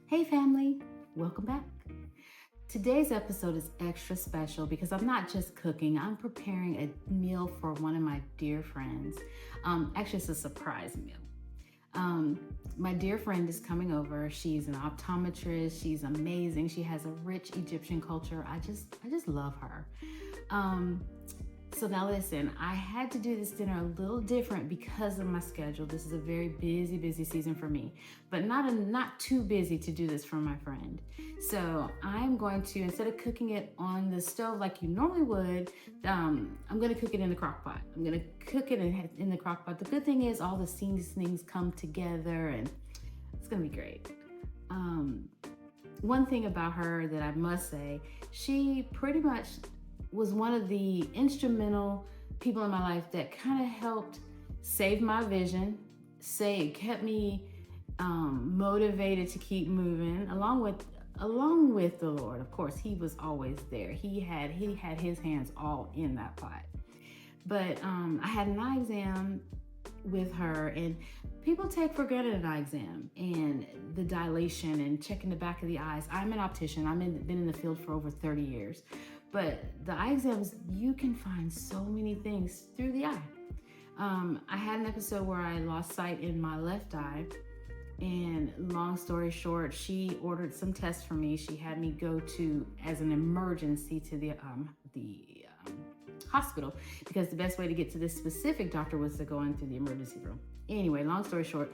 Hey family, welcome back. Today's episode is extra special because I'm not just cooking, I'm preparing a meal for one of my dear friends. Actually, it's a surprise meal. My dear friend is coming over. She's an optometrist. She's amazing. She has a rich Egyptian culture. I just love her. So now listen, I had to do this dinner a little different because of my schedule. This is a very busy season for me, but not too busy to do this for my friend. So I'm going to, instead of cooking it on the stove like you normally would, I'm going to cook it in the crock pot. I'm going to cook it in the crock pot. The good thing is all the seasonings come together and it's going to be great. One thing about her that I must say, she pretty much was one of the instrumental people in my life that kind of helped save my vision, kept me motivated to keep moving, along with the Lord. Of course, He was always there. He had His hands all in that pot. But I had an eye exam with her, and people take for granted an eye exam and the dilation and checking the back of the eyes. I'm an optician. Been in the field for over 30 years. But the eye exams, you can find so many things through the eye. I had an episode where I lost sight in my left eye, and long story short, she ordered some tests for me. She had me go to, as an emergency, to the hospital, because the best way to get to this specific doctor was to go into the emergency room. Anyway, long story short,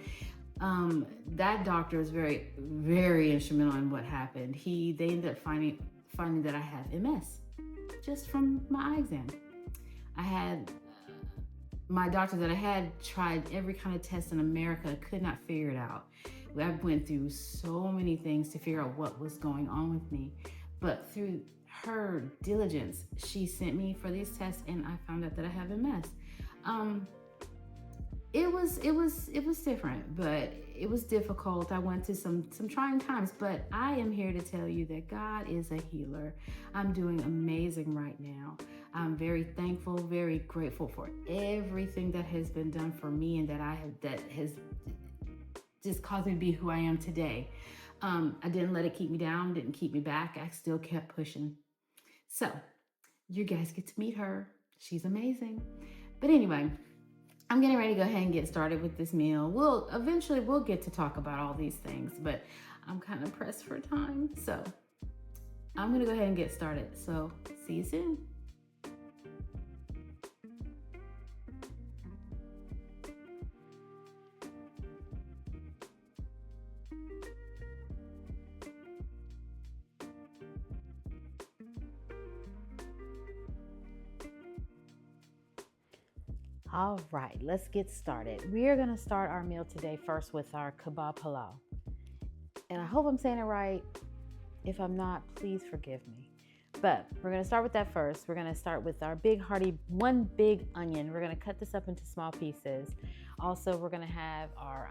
that doctor is very instrumental in what happened. They ended up finding that I have MS just from my eye exam. My doctor that I had tried every kind of test in America, could not figure it out. I went through so many things to figure out what was going on with me, but through her diligence, she sent me for these tests, and I found out that I have MS. It was different, but it was difficult. I went through some trying times, but I am here to tell you that God is a healer. I'm doing amazing right now. I'm very thankful, very grateful for everything that has been done for me, and that has just caused me to be who I am today. I didn't let it keep me down, didn't keep me back. I still kept pushing. So you guys get to meet her. She's amazing. But anyway, I'm getting ready to go ahead and get started with this meal. We'll get to talk about all these things, but I'm kind of pressed for time. So I'm going to go ahead and get started. So see you soon. All right, let's get started. We are going to start our meal today first with our Kebab Halih. And I hope I'm saying it right. If I'm not, please forgive me. But we're going to start with that first. We're going to start with our one big onion. We're going to cut this up into small pieces. Also, we're going to have our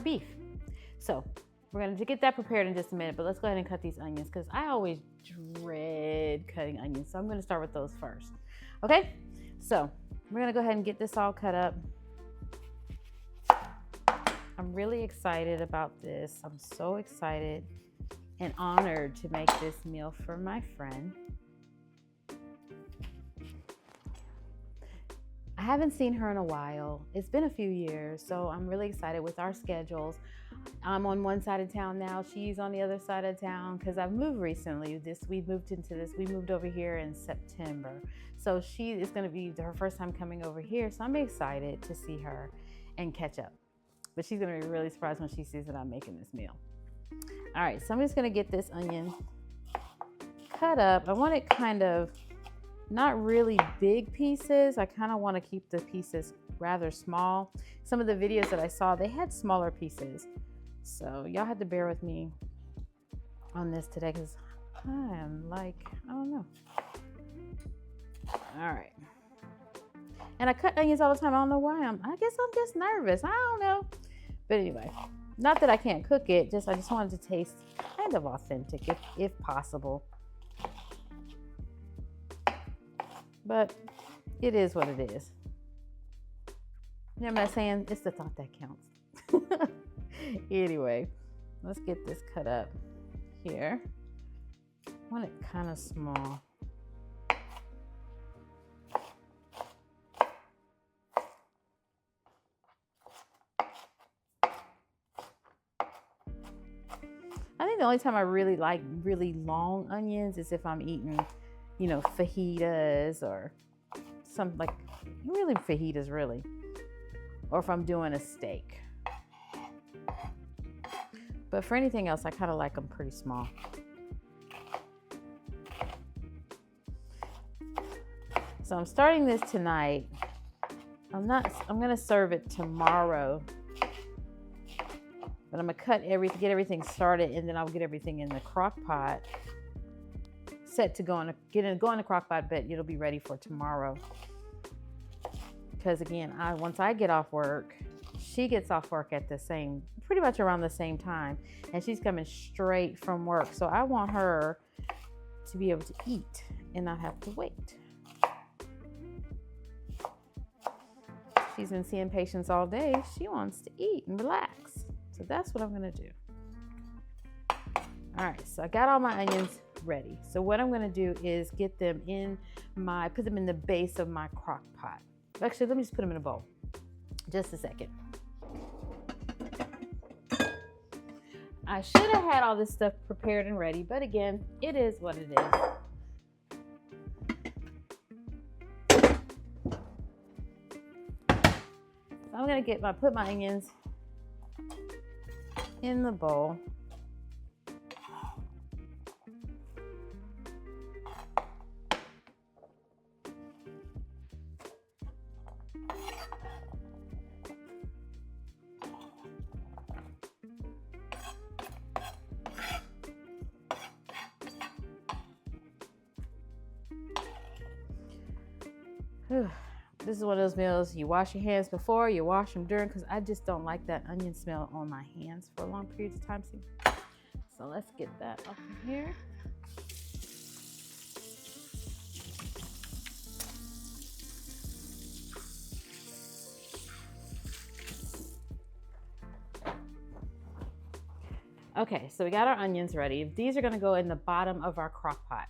beef. So we're going to get that prepared in just a minute, but let's go ahead and cut these onions because I always dread cutting onions. So I'm going to start with those first. Okay, so we're gonna go ahead and get this all cut up. I'm really excited about this. I'm so excited and honored to make this meal for my friend. I haven't seen her in a while. It's been a few years, so I'm really excited with our schedules. I'm on one side of town now. She's on the other side of town because I've moved recently. We moved over here in September. So she is going to be her first time coming over here. So I'm excited to see her and catch up. But she's going to be really surprised when she sees that I'm making this meal. All right, so I'm just going to get this onion cut up. I want it kind of not really big pieces. I kind of want to keep the pieces rather small. Some of the videos that I saw, they had smaller pieces. So y'all have to bear with me on this today because I am I don't know. All right. And I cut onions all the time. I don't know why. I guess I'm just nervous. I don't know. But anyway, not that I can't cook it. I just wanted to taste kind of authentic if possible. But it is what it is. You know what I'm saying? It's the thought that counts. Anyway, let's get this cut up here. I want it kind of small. I think the only time I really like really long onions is if I'm eating, you know, fajitas or some like really fajitas really, or if I'm doing a steak. But for anything else, I kind of like them pretty small. So I'm starting this tonight. I'm gonna serve it tomorrow. But I'm gonna get everything started, and then I'll get everything in the crock pot, set to go in the crock pot, but it'll be ready for tomorrow. Because again, once I get off work, she gets off work at pretty much around the same time, and she's coming straight from work. So I want her to be able to eat and not have to wait. She's been seeing patients all day. She wants to eat and relax. So that's what I'm gonna do. All right, so I got all my onions ready. So what I'm gonna do is put them in the base of my crock pot. Actually, let me just put them in a bowl. Just a second. I should have had all this stuff prepared and ready, but again, it is what it is. So I'm gonna put my onions in the bowl. This is one of those meals you wash your hands before, you wash them during, because I just don't like that onion smell on my hands for long periods of time. So let's get that up in here. Okay, so we got our onions ready. These are gonna go in the bottom of our crock pot.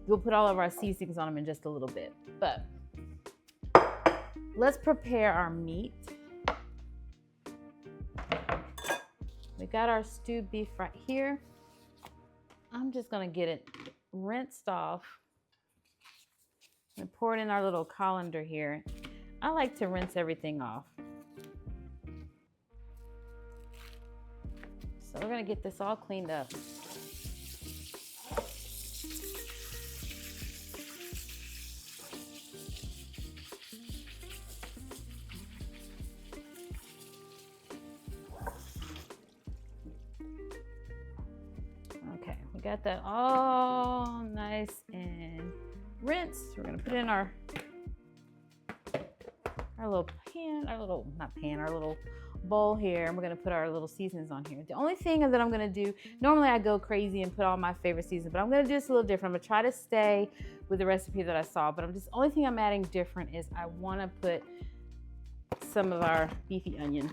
We'll put all of our seasonings on them in just a little bit, but let's prepare our meat. We got our stewed beef right here. I'm just gonna get it rinsed off and pour it in our little colander here. I like to rinse everything off. So we're gonna get this all cleaned up. Okay, we got that all nice and rinsed. We're gonna put in our little pan, our little bowl here, and we're gonna put our little seasonings on here. The only thing that I'm gonna do, normally I go crazy and put all my favorite seasonings, but I'm gonna do this a little different. I'm gonna try to stay with the recipe that I saw, but only thing I'm adding different is I wanna put some of our beefy onion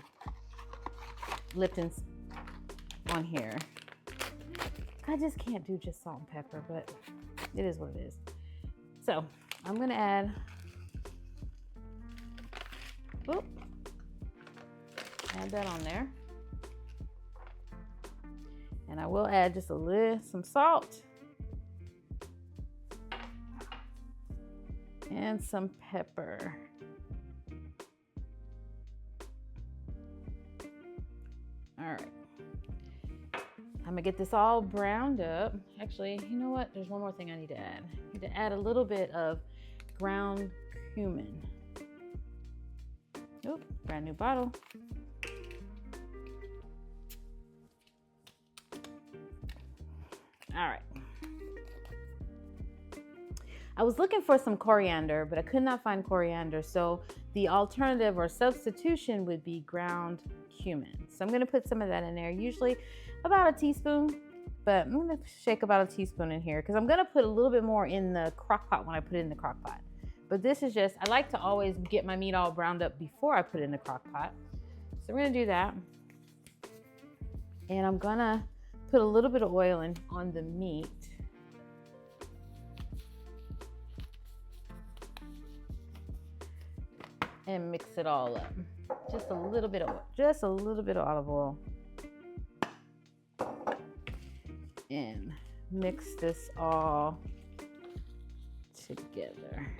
Lipton's on here. I just can't do just salt and pepper, but it is what it is. So I'm gonna add, add that on there. And I will add just some salt and some pepper. All right. I'm gonna get this all browned up. Actually, you know what? There's one more thing I need to add. I need to add a little bit of ground cumin. Oop, brand new bottle. All right. I was looking for some coriander, but I could not find coriander. So the alternative or substitution would be ground cumin. So I'm gonna put some of that in there, usually about a teaspoon, but I'm gonna shake about a teaspoon in here because I'm gonna put a little bit more in the crock pot when I put it in the crock pot. But this is just, I like to always get my meat all browned up before I put it in the crock pot. So we're gonna do that. And I'm gonna put a little bit of oil in on the meat. And mix it all up. Just a little bit of olive oil. And mix this all together.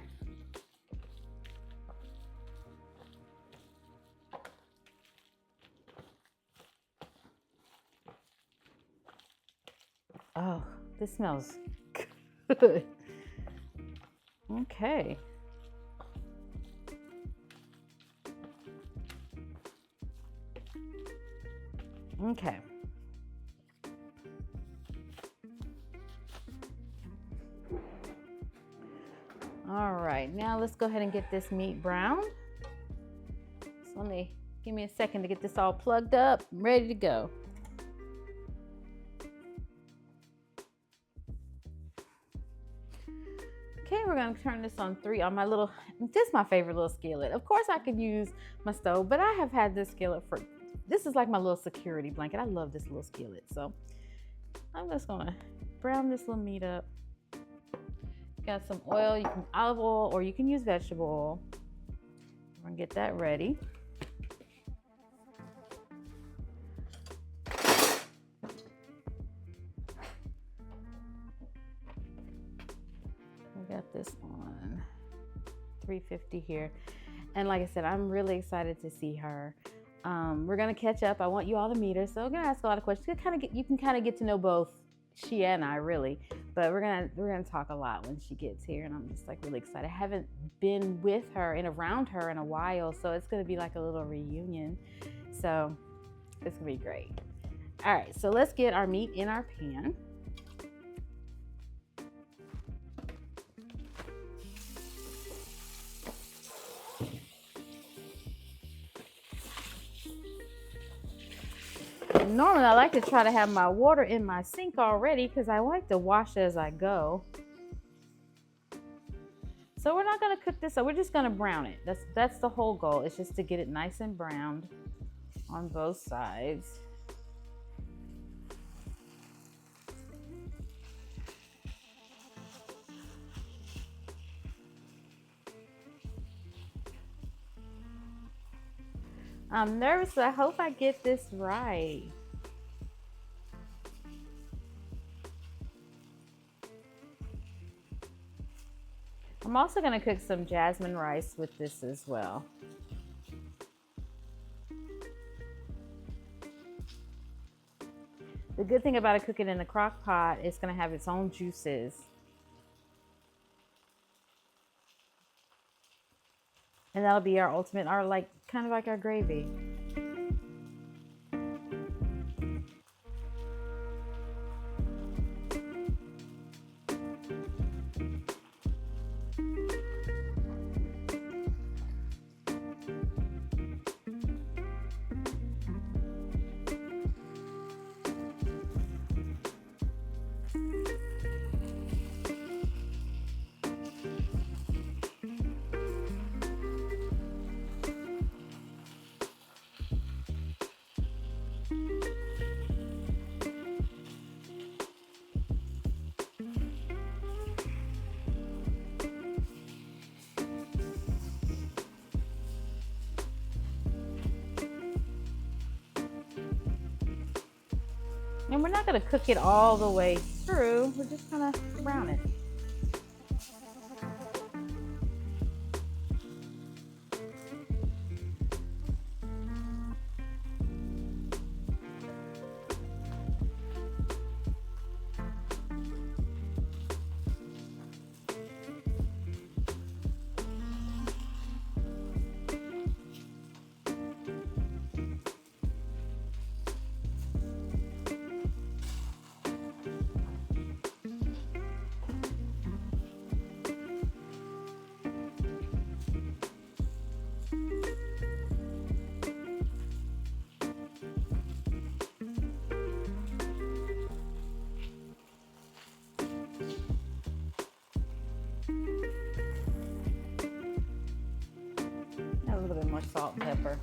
Oh, this smells good. Okay. Okay. All right, now let's go ahead and get this meat browned. So give me a second to get this all plugged up. I'm ready to go. Okay, we're gonna turn this on 3 on my little, this is my favorite little skillet. Of course I could use my stove, but I have had this skillet this is like my little security blanket. I love this little skillet. So I'm just gonna brown this little meat up. Got some oil, you can olive oil or you can use vegetable oil. We're gonna get that ready. I got this on 350 here. And like I said, I'm really excited to see her. We're gonna catch up. I want you all to meet her. So I'm gonna ask a lot of questions. You can kind of get to know both she and I really, but we're gonna talk a lot when she gets here, and I'm just like really excited. I haven't been with her and around her in a while, so it's gonna be like a little reunion. So it's gonna be great. All right, so let's get our meat in our pan. Normally, I like to try to have my water in my sink already because I like to wash as I go. So we're not going to cook this up. We're just going to brown it. That's the whole goal. It's just to get it nice and browned on both sides. I'm nervous. I hope I get this right. I'm also going to cook some jasmine rice with this as well. The good thing about it cooking in the crock pot, it's going to have its own juices. And that'll be our ultimate, kind of like our gravy. And we're not going to cook it all the way through. We're just going to brown it. A little bit more salt and pepper.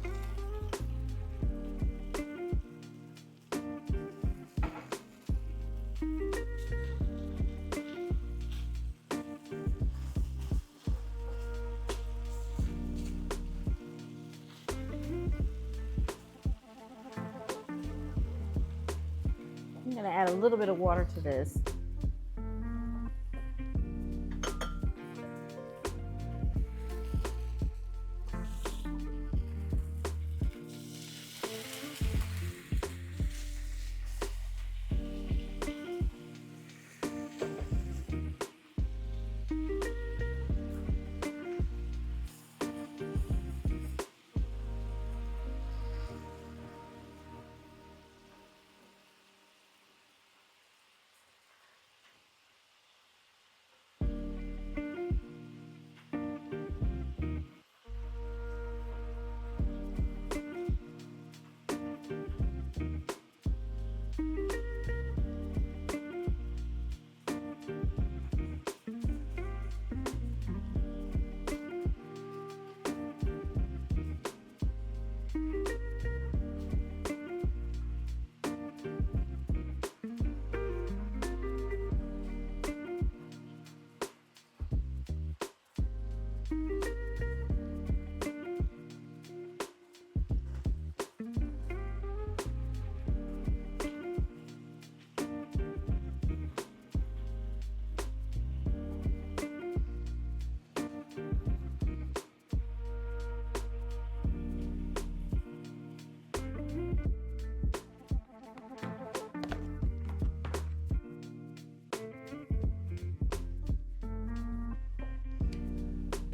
gonna add a little bit of water to this.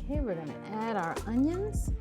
Okay, we're gonna add our onions.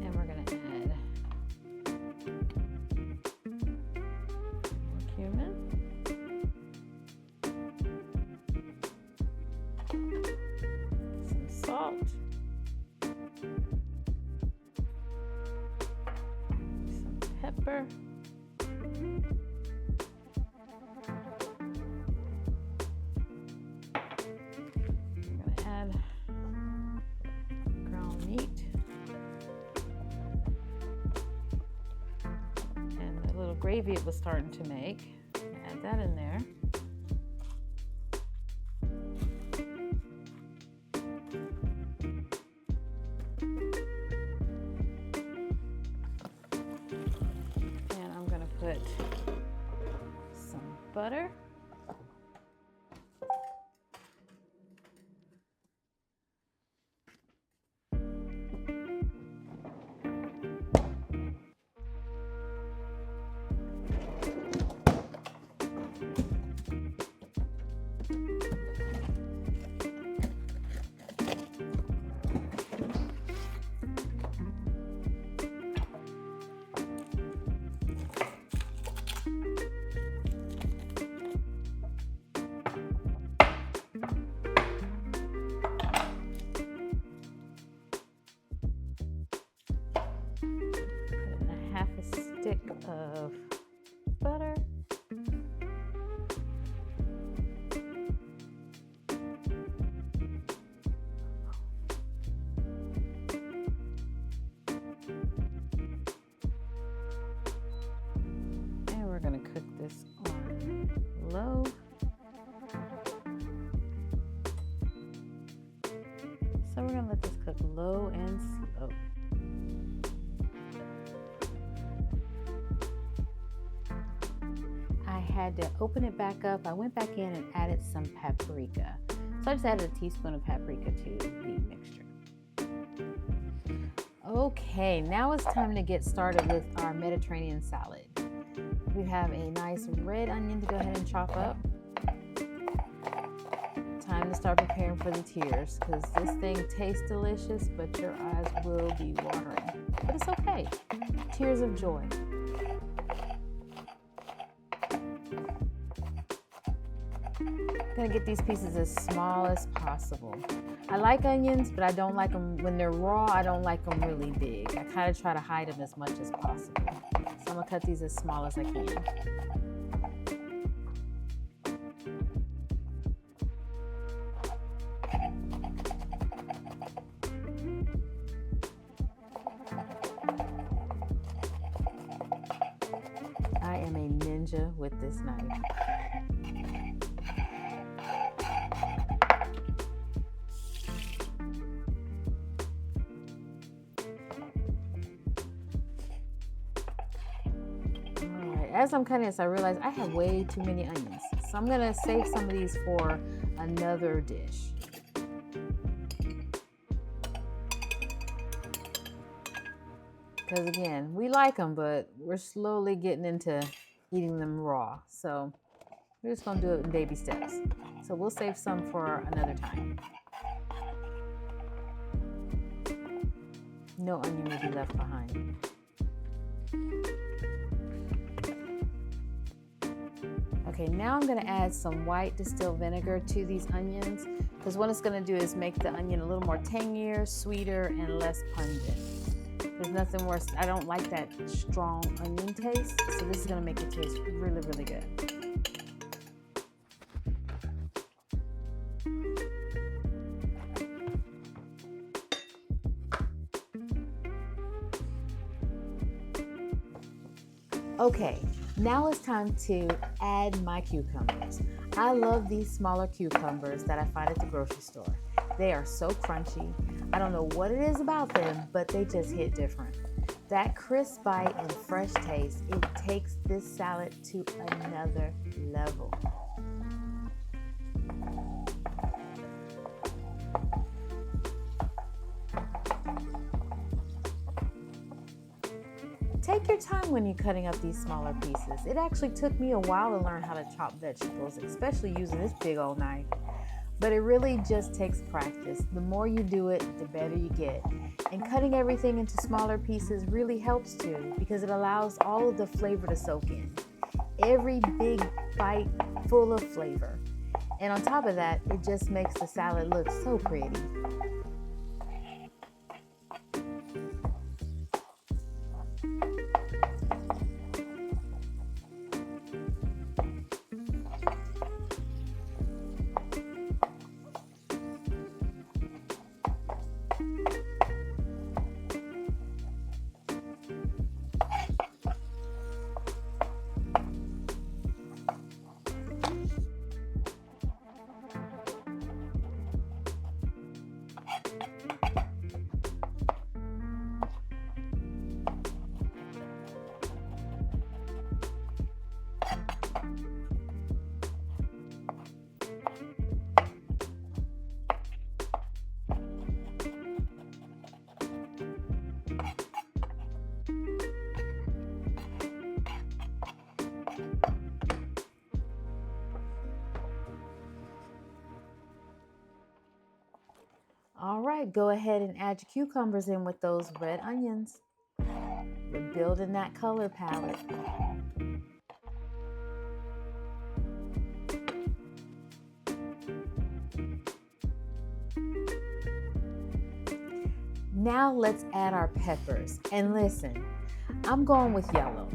And we're gonna add more cumin. Some salt. Some pepper. I'm gonna add ground meat. And the little gravy it was starting to make. Add that in there. And I'm gonna put some butter. Stick of butter. And we're going to cook this on low. So we're going to let this cook low and slow. Had to open it back up. I went back in and added some paprika. So I just added a teaspoon of paprika to the mixture. Okay, now it's time to get started with our Mediterranean salad. We have a nice red onion to go ahead and chop up. Time to start preparing for the tears, because this thing tastes delicious, but your eyes will be watering. But it's okay. Tears of joy. I'm gonna get these pieces as small as possible. I like onions, but I don't like them when they're raw. I don't like them really big. I kind of try to hide them as much as possible. So I'm gonna cut these as small as I can. I am a ninja with this knife. As I'm cutting this, I realize I have way too many onions. So I'm gonna save some of these for another dish. Because again, we like them, but we're slowly getting into eating them raw. So we're just gonna do it in baby steps. So we'll save some for another time. No onion will be left behind. Okay, now I'm gonna add some white distilled vinegar to these onions because what it's gonna do is make the onion a little more tangier, sweeter, and less pungent. There's nothing worse. I don't like that strong onion taste, so this is gonna make it taste really, really good. Okay, now it's time to add my cucumbers. I love these smaller cucumbers that I find at the grocery store. They are so crunchy. I don't know what it is about them, but they just hit different. That crisp bite and fresh taste, it takes this salad to another level. Take your time when you're cutting up these smaller pieces. It actually took me a while to learn how to chop vegetables, especially using this big old knife. But it really just takes practice. The more you do it, the better you get. And cutting everything into smaller pieces really helps too, because it allows all of the flavor to soak in. Every big bite full of flavor. And on top of that, it just makes the salad look so pretty. All right, go ahead and add your cucumbers in with those red onions. We're building that color palette. Now let's add our peppers. And listen, I'm going with yellow.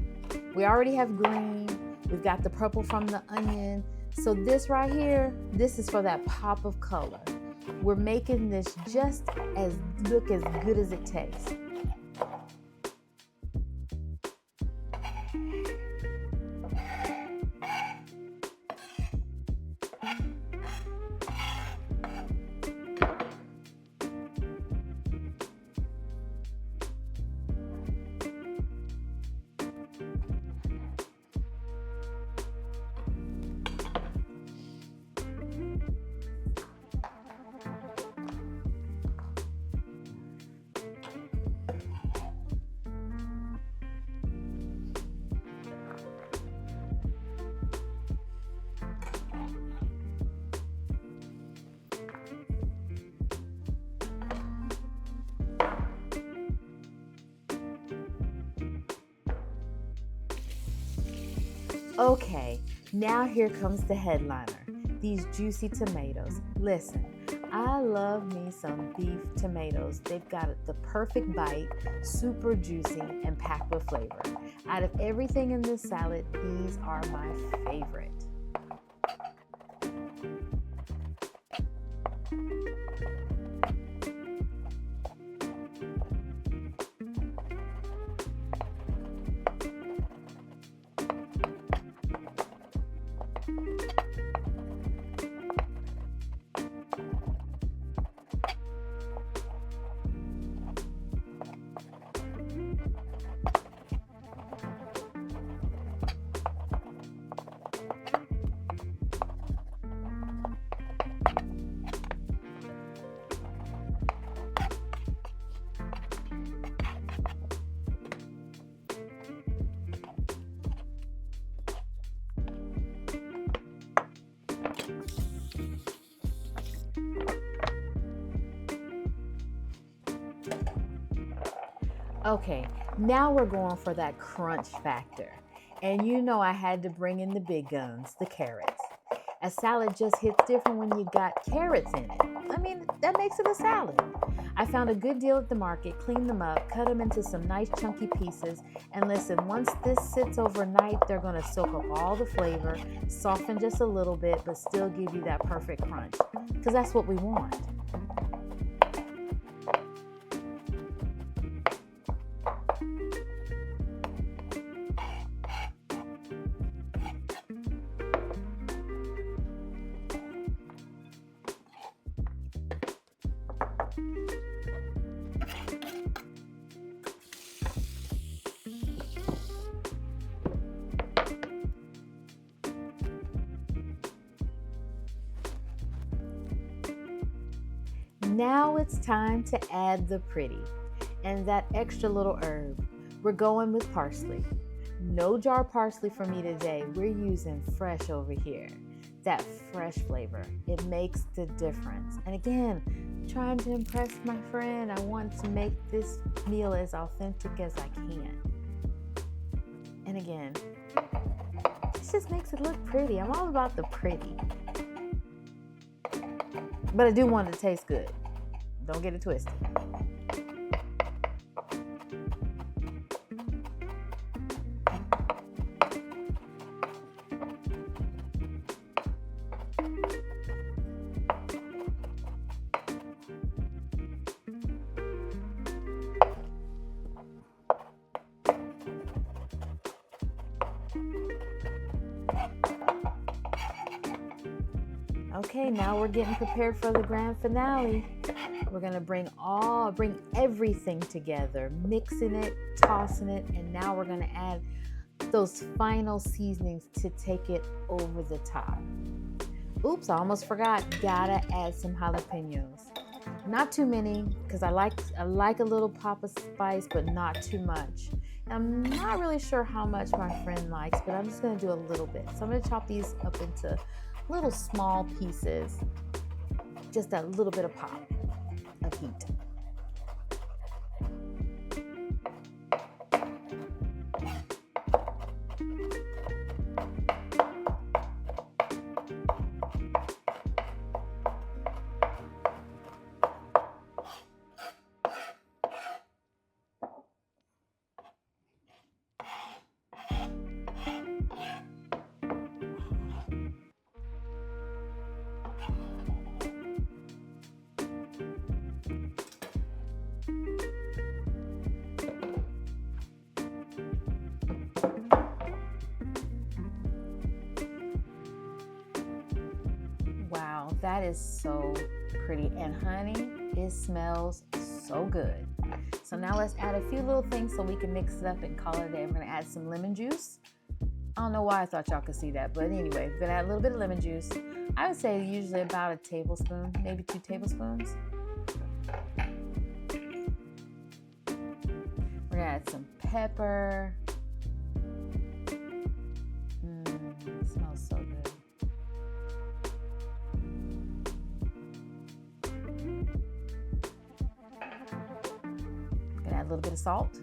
We already have green. We've got the purple from the onion. So this right here, this is for that pop of color. We're making this just look as good as it tastes. Okay, now here comes the headliner, these juicy tomatoes. Listen, I love me some beef tomatoes. They've got the perfect bite, super juicy, and packed with flavor. Out of everything in this salad, these are my favorite. Okay, now we're going for that crunch factor. And you know I had to bring in the big guns, the carrots. A salad just hits different when you got carrots in it. I mean, that makes it a salad. I found a good deal at the market, cleaned them up, cut them into some nice chunky pieces, and listen, once this sits overnight, they're gonna soak up all the flavor, soften just a little bit, but still give you that perfect crunch, because that's what we want. Now it's time to add the pretty and that extra little herb. We're going with parsley. No jar parsley for me today. We're using fresh over here. That fresh flavor, it makes the difference. And again, trying to impress my friend, I want to make this meal as authentic as I can. And again, this just makes it look pretty. I'm all about the pretty. But I do want it to taste good. Don't get it twisted. Okay, now we're getting prepared for the grand finale. We're gonna bring everything together, mixing it, tossing it, and now we're gonna add those final seasonings to take it over the top. Oops, I almost forgot, gotta add some jalapenos. Not too many, because I like a little pop of spice, but not too much. I'm not really sure how much my friend likes, but I'm just gonna do a little bit. So I'm gonna chop these up into little small pieces, just a little bit of pop of heat. Wow, that is so pretty. And honey, it smells so good. So now let's add a few little things so we can mix it up and call it a day. We're gonna add some lemon juice. I don't know why I thought y'all could see that, but anyway, we're gonna add a little bit of lemon juice. I would say usually about a tablespoon, maybe 2 tablespoons. We're gonna add some pepper. It smells so good. Gonna add a little bit of salt.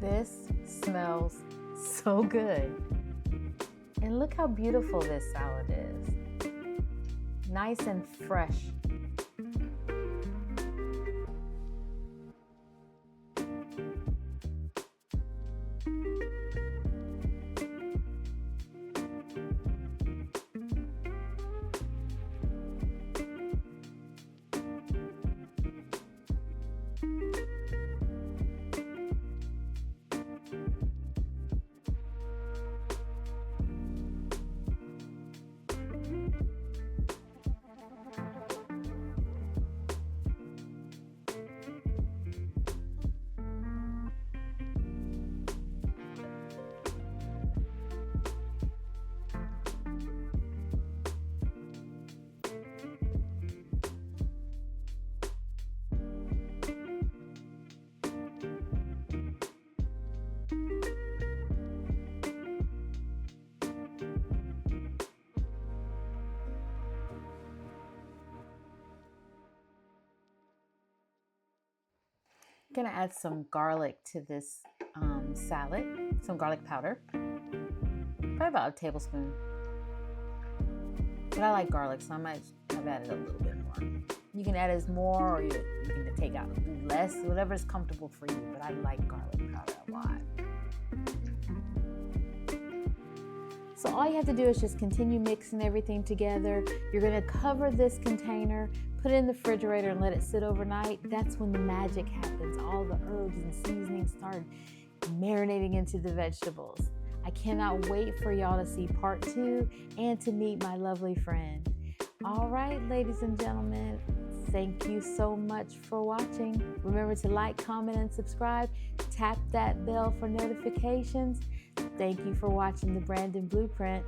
This smells so good. And look how beautiful this salad is. Nice and fresh. I'm gonna add some garlic to this salad, some garlic powder, probably about a tablespoon. But I like garlic, so I might have added a little bit more. You can add as more, or you can take out less, whatever is comfortable for you. But I like garlic powder a lot. So all you have to do is just continue mixing everything together. You're gonna cover this container, put it in the refrigerator and let it sit overnight. That's when the magic happens. All the herbs and seasonings start marinating into the vegetables. I cannot wait for y'all to see part 2 and to meet my lovely friend. All right, ladies and gentlemen, thank you so much for watching. Remember to like, comment, and subscribe. Tap that bell for notifications. Thank you for watching the Brandon Blueprint.